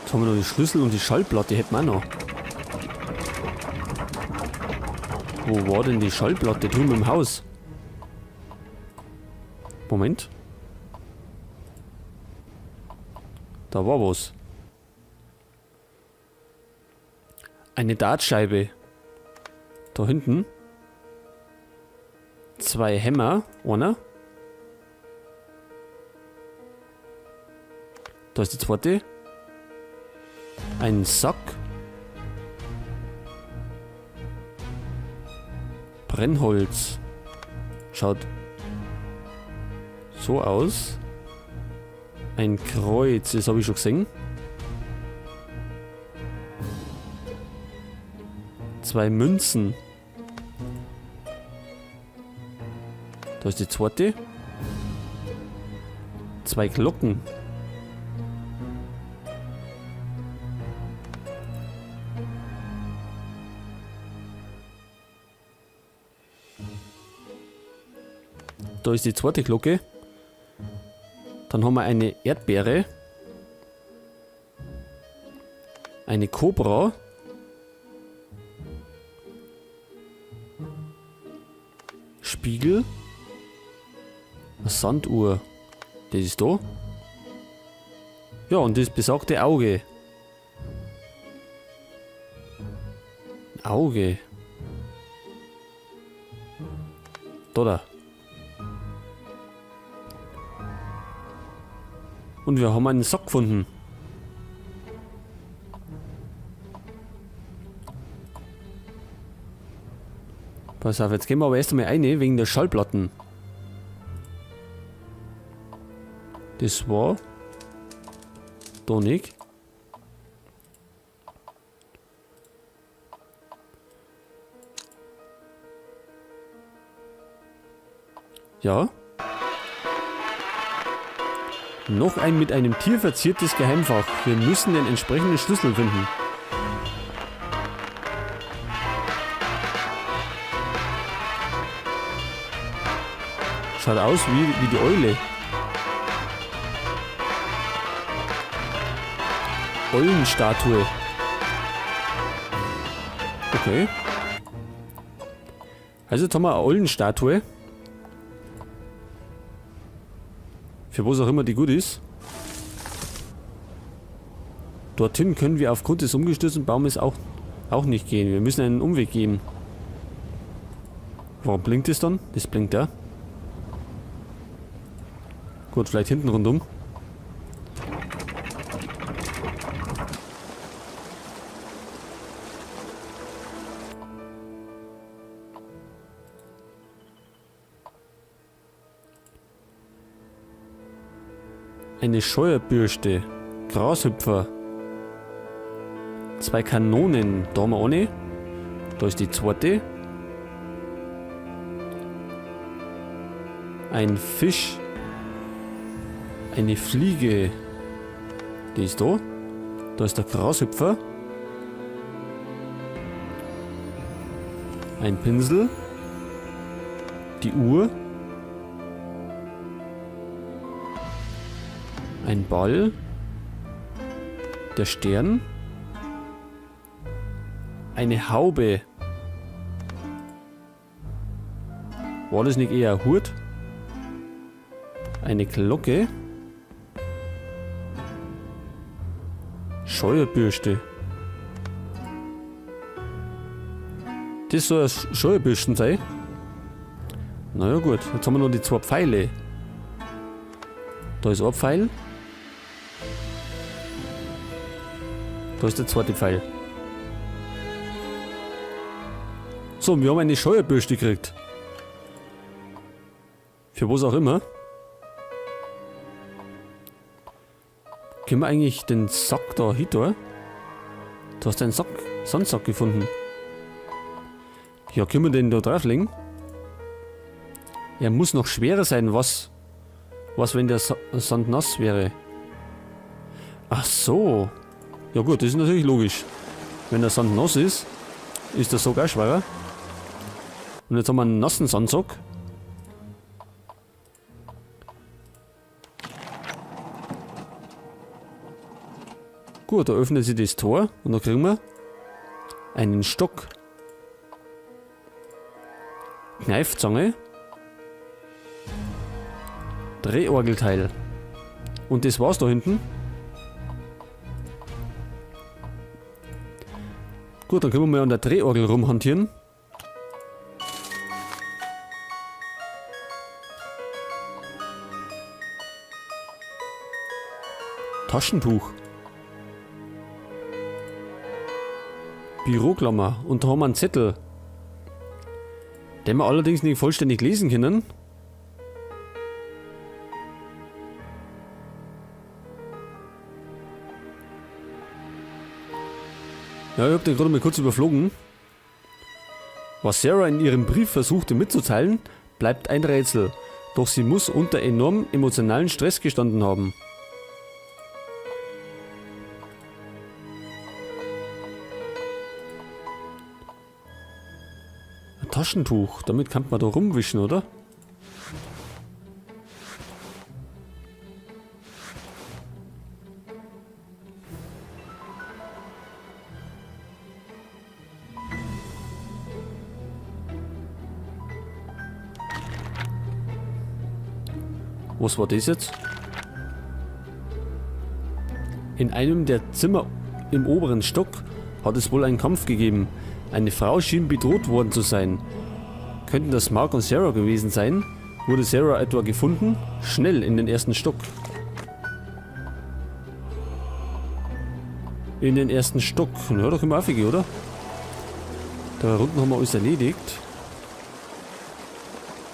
Jetzt haben wir noch die Schlüssel und die Schallplatte hätten wir auch noch. Wo war denn die Schallplatte? Drüben im Haus. Moment. Da war was. Eine Dartscheibe. Da hinten. 2 Hämmer. Einer. Da ist die zweite. Ein Sack. Brennholz. Schaut so aus. Ein Kreuz, das habe ich schon gesehen. 2 Münzen. Da ist die zweite. 2 Glocken. Da ist die zweite Glocke. Dann haben wir eine Erdbeere. Eine Kobra. Spiegel. Eine Sanduhr. Das ist da. Ja, und das besagte Auge. Ein Auge. Da. Und wir haben einen Sack gefunden. Pass auf, jetzt gehen wir aber erst einmal rein, wegen der Schallplatten. Das war da nicht. Ja. Noch ein mit einem Tier verziertes Geheimfach. Wir müssen den entsprechenden Schlüssel finden. Schaut aus wie die Eule. Eulenstatue. Okay. Also jetzt haben wir eine Eulenstatue. Für was auch immer die gut ist. Dorthin können wir aufgrund des umgestürzten Baumes auch nicht gehen. Wir müssen einen Umweg gehen. Warum blinkt es dann? Das blinkt ja. Gut, vielleicht hinten rundum. Eine Scheuerbürste. Grashüpfer. 2 Kanonen. Da haben wir eine. Da ist die zweite. Ein Fisch. Eine Fliege. Die ist da. Da ist der Grashüpfer. Ein Pinsel. Die Uhr. Ein Ball. Der Stern. Eine Haube. War das nicht eher ein Hut? Eine Glocke. Scheuerbürste. Das soll ein Scheuerbürsten sein. Naja gut, jetzt haben wir noch die 2 Pfeile. Da ist ein Pfeil. Da ist der zweite Pfeil. So, wir haben eine Scheuerbürste gekriegt. Für was auch immer. Können wir eigentlich den Sack da hinter? Du hast einen Sandsack gefunden. Ja, können wir den da drauflegen? Er muss noch schwerer sein, was wenn der Sand nass wäre? Ach so. Ja gut, das ist natürlich logisch. Wenn der Sand nass ist, ist der Sack auch schwerer. Und jetzt haben wir einen nassen Sandsack. Gut, da öffnet sich das Tor und da kriegen wir einen Stock. Kneifzange. Drehorgelteil. Und das war's da hinten. Gut, dann können wir mal an der Drehorgel rumhantieren. Taschentuch. Büroklammer. Und da haben wir einen Zettel. Den wir allerdings nicht vollständig lesen können. Ja, ich habe den gerade mal kurz überflogen. Was Sarah in ihrem Brief versuchte mitzuteilen, bleibt ein Rätsel. Doch sie muss unter enormem emotionalen Stress gestanden haben. Ein Taschentuch, damit kann man da rumwischen, oder? Was war das jetzt? In einem der Zimmer im oberen Stock hat es wohl einen Kampf gegeben. Eine Frau schien bedroht worden zu sein. Könnten das Mark und Sarah gewesen sein? Wurde Sarah etwa gefunden? Schnell in den ersten Stock. In den ersten Stock. Na, da können wir aufgehen, oder? Da unten haben wir alles erledigt.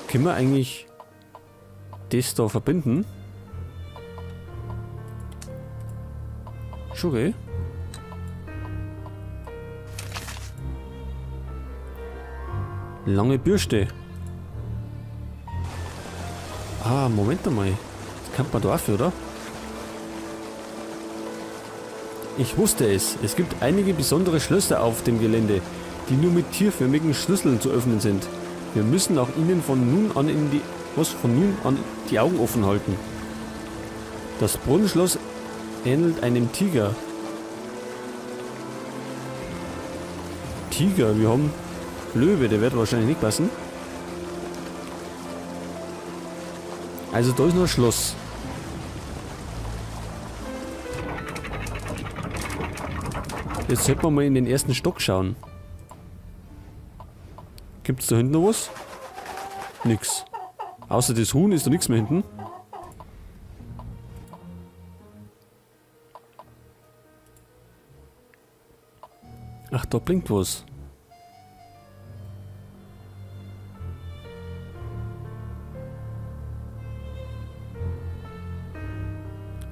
Können wir eigentlich das da verbinden? Schon okay. Lange Bürste. Ah, Moment einmal. Das kann man da auch, oder? Ich wusste es. Es gibt einige besondere Schlösser auf dem Gelände, die nur mit tierförmigen Schlüsseln zu öffnen sind. Wir müssen auch ihnen von nun an die Augen offen halten. Das Brunnenschloss ähnelt einem Tiger. Tiger, wir haben Löwe, der wird wahrscheinlich nicht passen. Also da ist noch ein Schloss. Jetzt sollten wir mal in den ersten Stock schauen. Gibt es da hinten noch was? Nix. Außer das Huhn ist da nichts mehr hinten. Ach, da blinkt was.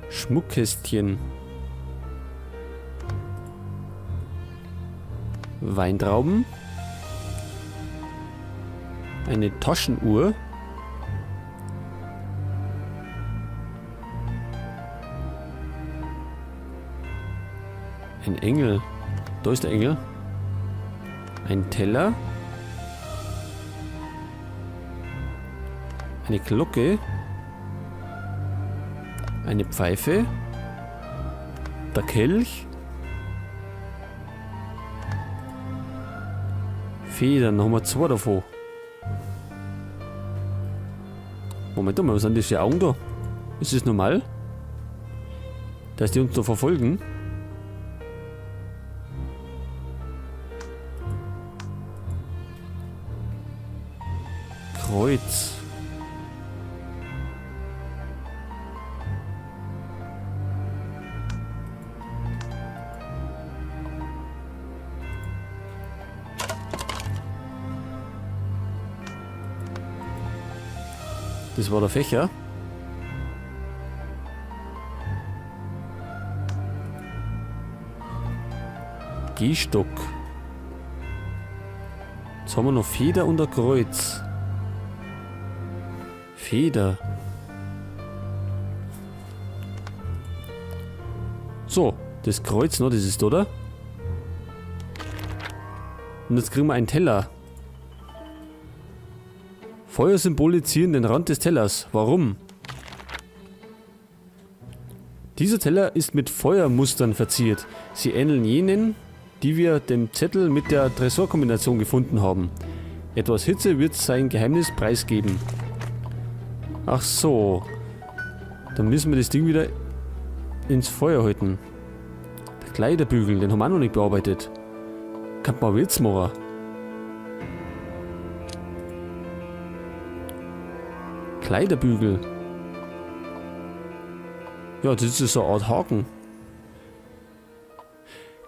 Schmuckkästchen. Weintrauben. Eine Taschenuhr. Ein Engel. Da ist der Engel. Ein Teller. Eine Glocke. Eine Pfeife. Der Kelch. Federn, noch mal 2 davon. Moment mal, was sind das für Augen da? Ist das normal? Dass die uns da verfolgen? Kreuz. Das war der Fächer. Gehstock. Jetzt haben wir noch Feder und ein Kreuz. Feder. So, das Kreuz noch, das ist, oder? Und jetzt kriegen wir einen Teller. Feuersymbole ziehen den Rand des Tellers. Warum? Dieser Teller ist mit Feuermustern verziert. Sie ähneln jenen, die wir dem Zettel mit der Tresorkombination gefunden haben. Etwas Hitze wird sein Geheimnis preisgeben. Ach so. Dann müssen wir das Ding wieder ins Feuer halten. Der Kleiderbügel, den haben wir auch noch nicht bearbeitet. Kann man Witz machen. Kleiderbügel. Ja, das ist so eine Art Haken.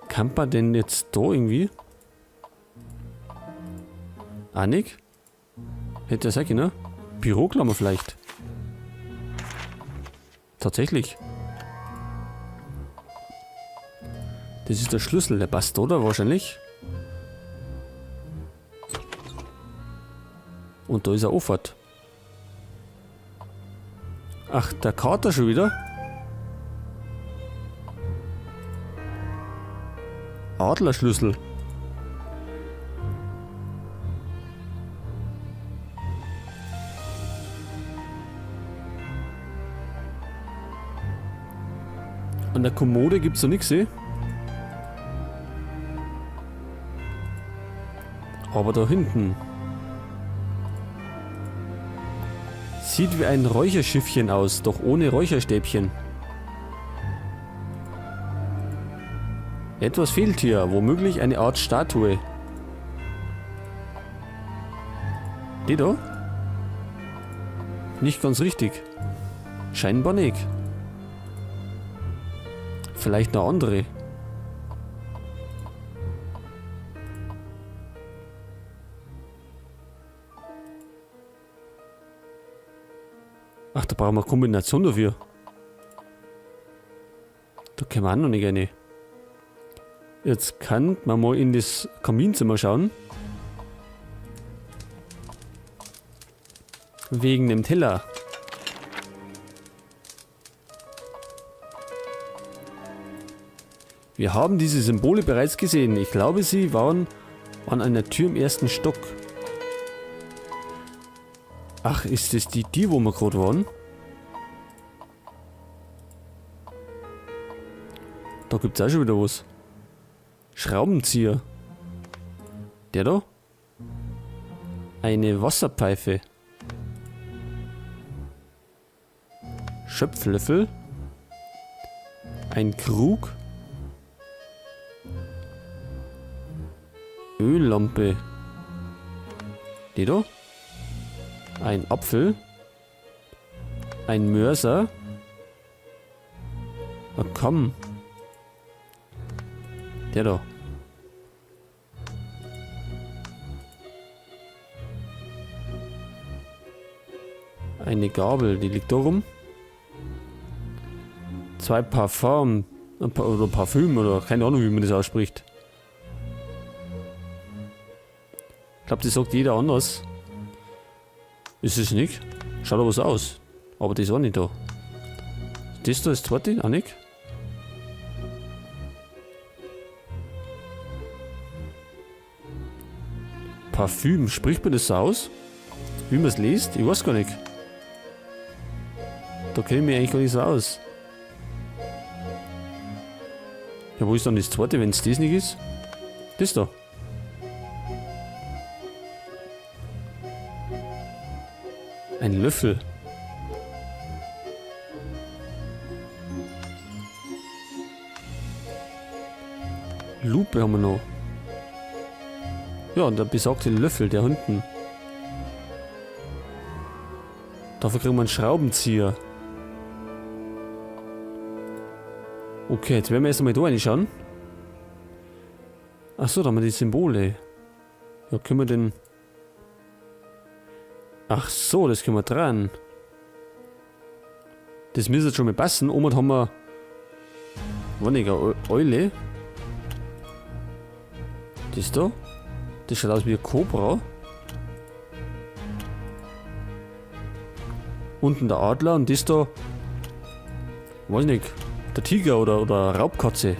Kann man denn jetzt da irgendwie? Annik? Hätte er sagen, ne? Büroklammer vielleicht. Tatsächlich. Das ist der Schlüssel, der passt, oder? Wahrscheinlich. Und da ist er Auffahrt. Ach, der Kater schon wieder? Adlerschlüssel. An der Kommode gibt's da nichts, eh? Aber da hinten. Sieht wie ein Räucherschiffchen aus, doch ohne Räucherstäbchen. Etwas fehlt hier, womöglich eine Art Statue. Die da? Nicht ganz richtig. Scheinbar nicht. Vielleicht eine andere. Ach, da brauchen wir eine Kombination dafür. Da können wir auch noch nicht rein. Jetzt kann man mal in das Kaminzimmer schauen. Wegen dem Teller. Wir haben diese Symbole bereits gesehen. Ich glaube, sie waren an einer Tür im ersten Stock. Ach, ist das die wo wir gerade waren? Da gibt es auch schon wieder was. Schraubenzieher. Der da? Eine Wasserpfeife. Schöpflöffel. Ein Krug. Öllampe. Die da? Ein Apfel. Ein Mörser. Ein Kamm. Der da. Eine Gabel, die liegt da rum. 2 Parfum. Oder Parfüm, oder keine Ahnung, wie man das ausspricht. Ich glaube, das sagt jeder anders. Ist es nicht? Schaut aber so aus. Aber das ist auch nicht da. Das da ist das zweite, auch nicht. Parfüm, spricht man das so aus? Wie man es liest? Ich weiß gar nicht. Da kenne ich mich eigentlich gar nicht so aus. Ja, wo ist dann das zweite, wenn es das nicht ist? Das da. Ein Löffel. Lupe haben wir noch. Ja, und der besagte Löffel, der hinten. Dafür kriegen wir einen Schraubenzieher. Okay, jetzt werden wir erst einmal da reinschauen. Achso, da haben wir die Symbole. Ja, können wir denn... Ach so, das können wir dran. Das müsste jetzt schon mal passen. Oben haben wir... Eine Eule. Das da. Das schaut aus wie ein Kobra. Unten der Adler und das da... Weiß nicht. Der Tiger oder Raubkatze.